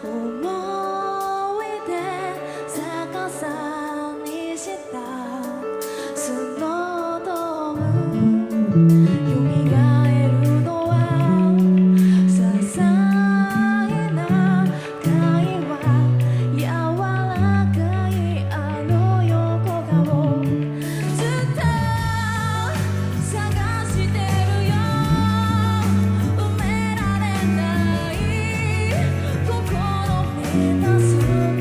思い出逆さにしたスノードーム蘇るのは些細な会話柔らかいあの横顔ずっと探してるよ埋められない心満たすもの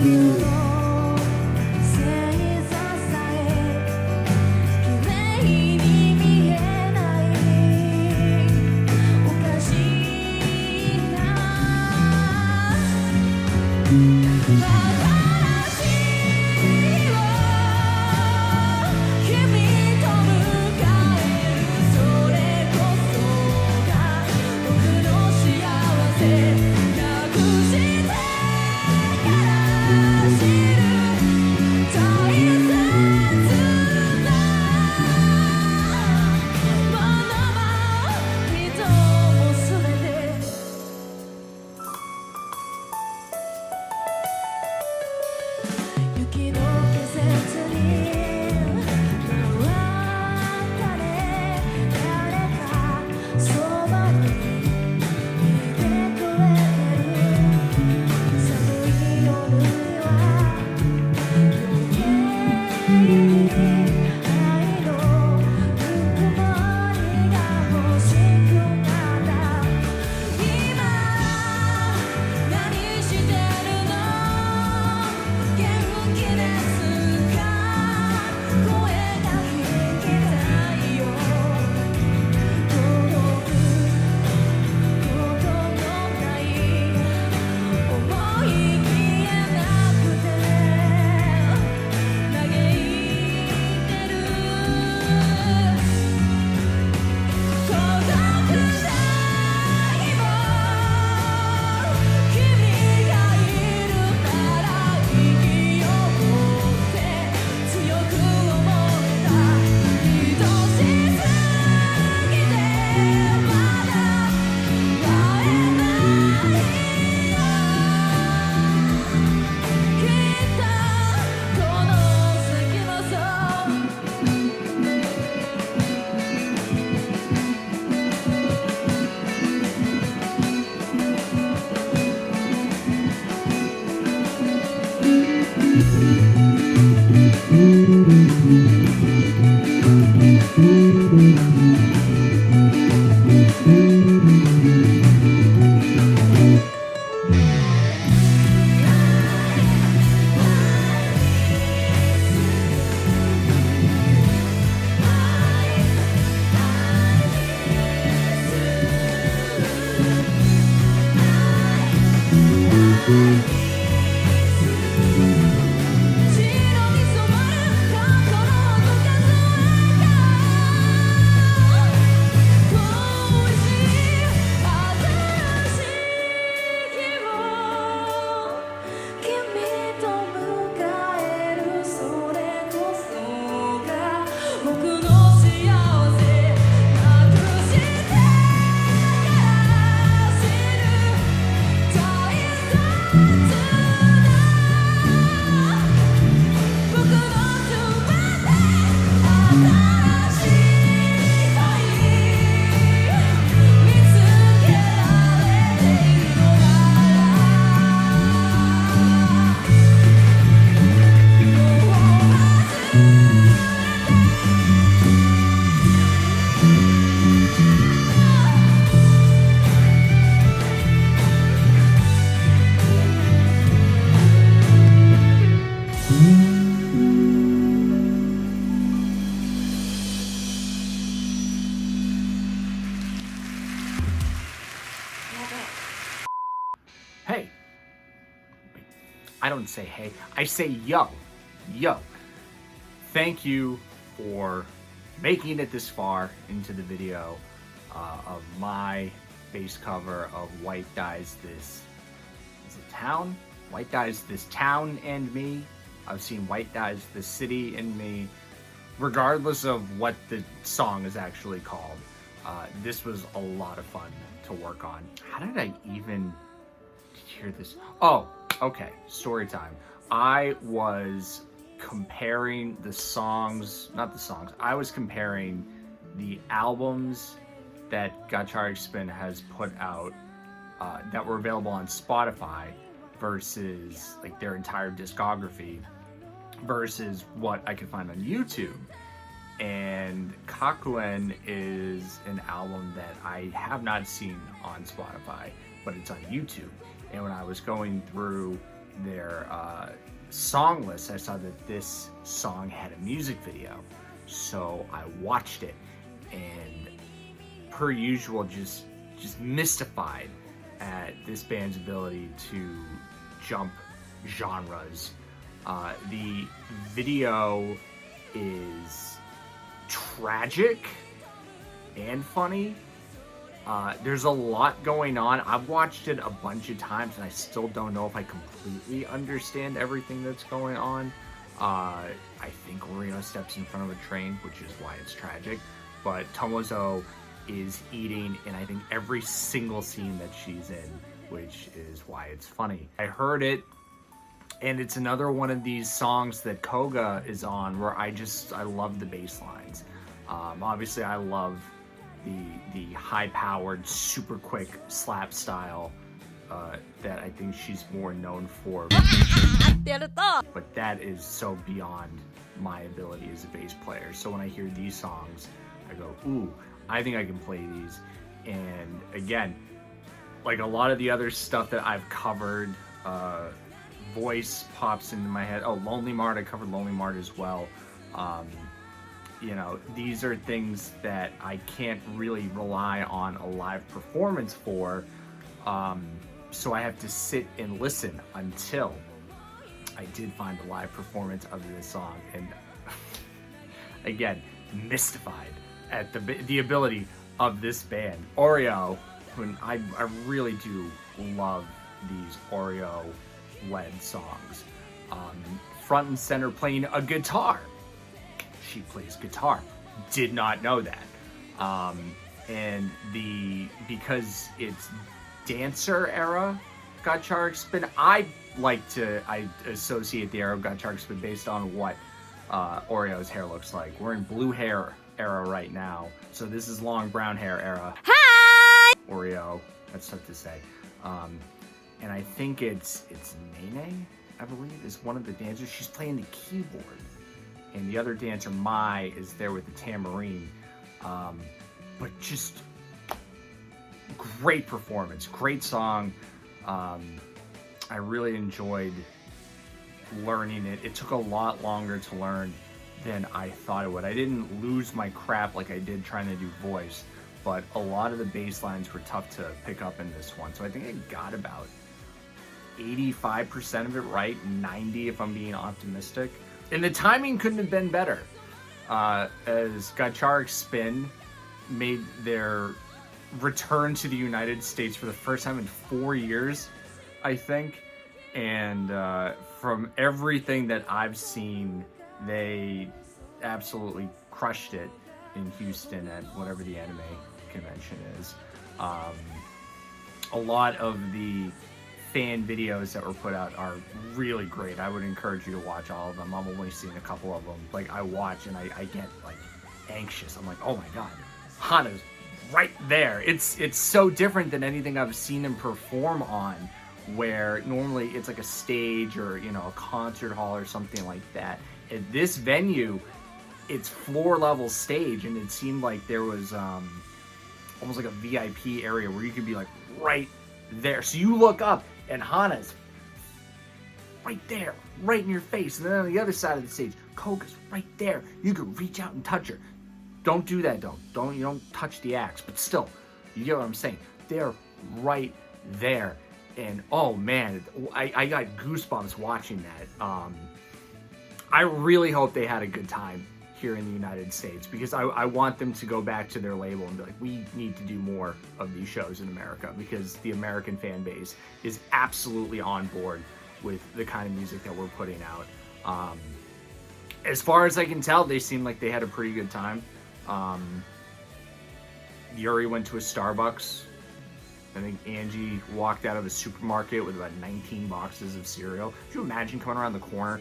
冬の星座さえ綺麗に見えないおかしな新しいを君と迎えるそれこそが僕の幸せなくしてから知る大切なものも人も全て雪の季節に別れ誰かそばにいてくれてる寒い夜には余計に愛のぬくもりが欲しくなった今何してるの元気ですか声が聞きたいよ届くことのない思い消えなくて嘆いてる届くないも君がいるなら生きようって強く思えた愛しすぎてまだ会えないよきっとこの隙間さ白に染まる心の数えが恋しい新しい日を君と迎えるそれこそが僕の幸せなくしてから知る大切な僕の全て新しい愛見つけられているのなHey. I don't say hey, I say yo. Yo. Thank you for making it this far into the video of my bass cover of White Dies This. Is it Town? White Dies This Town and Me. I've seen White Dies This City and Me. Regardless of what the song is actually called, this was a lot of fun to work on. How did I even hear this? Oh, okay, story time. I was comparing the songs, not the songs, I was comparing the albums that Gacharic Spin has put out that were available on Spotify versus like their entire discography versus what I could find on YouTube. And Kakuen is an album that I have not seen on Spotify, but it's on YouTube. And when I was going through their song list, I saw that this song had a music video. So I watched it, and per usual, just mystified at this band's ability to jump genres. The video is tragic and funny. There's a lot going on. I've watched it a bunch of times and I still don't know if I completely understand everything that's going on. I think Oreo steps in front of a train, which is why it's tragic. But Tomozo is eating in I think every single scene that she's in, which is why it's funny. I heard it, and it's another one of these songs that Koga is on where I love the bass lines. Obviously I love the high-powered, super quick slap style that I think she's more known for. But that is so beyond my ability as a bass player. So when I hear these songs, I go, ooh, I think I can play these. And again, like a lot of the other stuff that I've covered, voice pops into my head. Oh, Lonely Mart, I covered Lonely Mart as well. You know, these are things that I can't really rely on a live performance for. So I have to sit and listen until I did find a live performance of this song. And again, mystified at the ability of this band. Oreo, when I really do love these Oreo-led songs. Front and center playing a guitar. She plays guitar. Did not know that. And because it's dancer era Gacharic Spin, I associate the era of Gacharic Spin based on what Oreo's hair looks like. We're in blue hair era right now, so this is long brown hair era. Hi! Oreo, that's tough to say. And I think it's Nene, I believe, is one of the dancers. She's playing the keyboard. And the other dancer, Mai, is there with the tambourine. But just great performance, great song. I really enjoyed learning it. It took a lot longer to learn than I thought it would. I didn't lose my crap like I did trying to do voice, but a lot of the bass lines were tough to pick up in this one. So I think I got about 85% of it right, 90 if I'm being optimistic. And the timing couldn't have been better, as Gacharic Spin made their return to the United States for the first time in 4 years, I think. And from everything that I've seen, they absolutely crushed it in Houston at whatever the anime convention is. A lot of the fan videos that were put out are really great. I would encourage you to watch all of them. I've only seen a couple of them. Like, I watch and I get like anxious. I'm like, oh my god, Hana's right there. It's so different than anything I've seen him perform on, where normally it's like a stage or, you know, a concert hall or something like that. At this venue, it's floor level stage, and it seemed like there was almost like a VIP area where you could be like right there. So you look up and Hana's right there, right in your face. And then on the other side of the stage, Koga's right there. You could reach out and touch her. Don't do that though. You don't touch the acts, but still, you get what I'm saying. They're right there. And oh man, I got goosebumps watching that. I really hope they had a good time here in the United States, because I want them to go back to their label and be like, we need to do more of these shows in America, because the American fan base is absolutely on board with the kind of music that we're putting out. As far as I can tell, they seem like they had a pretty good time. Yuri went to a Starbucks I think Angie walked out of a supermarket with about 19 boxes of cereal. Could you imagine coming around the corner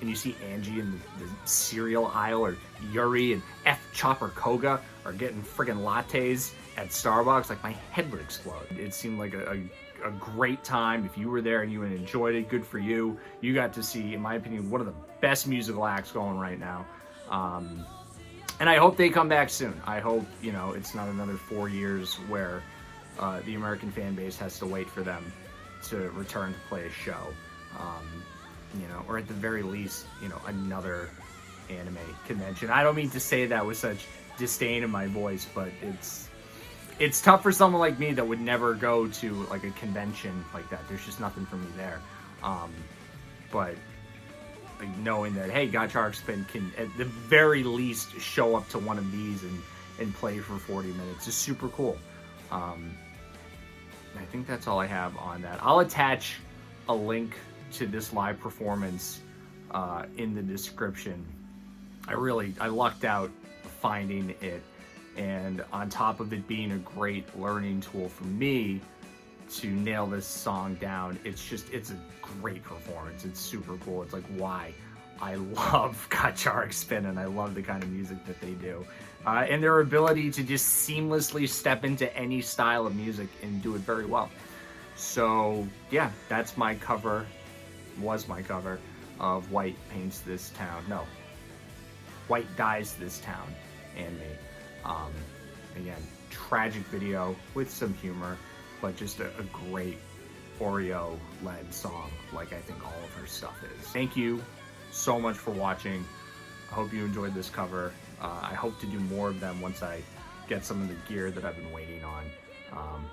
and you see Angie in the cereal aisle, or Yuri and Chopper Koga are getting friggin' lattes at Starbucks? Like, my head would explode. It seemed like a great time. If you were there and you enjoyed it, good for you. You got to see, in my opinion, one of the best musical acts going right now. And I hope they come back soon. I hope, you know, it's not another 4 years where the American fan base has to wait for them to return to play a show. You know, or at the very least, you know, another anime convention. I don't mean to say that with such disdain in my voice, but it's tough for someone like me that would never go to like a convention like that. There's just nothing for me there. But like, knowing that, hey, Gacharic Spin can at the very least show up to one of these and play for 40 minutes is super cool. I think that's all I have on that. I'll attach a link to this live performance in the description. I lucked out finding it, and on top of it being a great learning tool for me to nail this song down, it's a great performance. It's super cool. It's like why I love Gacharic Spin, and I love the kind of music that they do. And their ability to just seamlessly step into any style of music and do it very well. So yeah, that's my cover, was my cover of White Paints This Town. No, White Dyes This Town and Me. Again, tragic video with some humor, but just a great Oreo-led song, like I think all of her stuff is. Thank you so much for watching. I hope you enjoyed this cover. I hope to do more of them once I get some of the gear that I've been waiting on.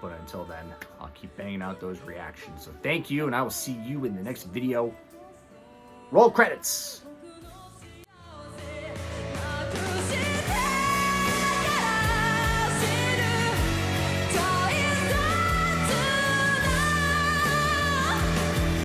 But until then, I'll keep banging out those reactions. So thank you, and I will see you in the next video. Roll credits!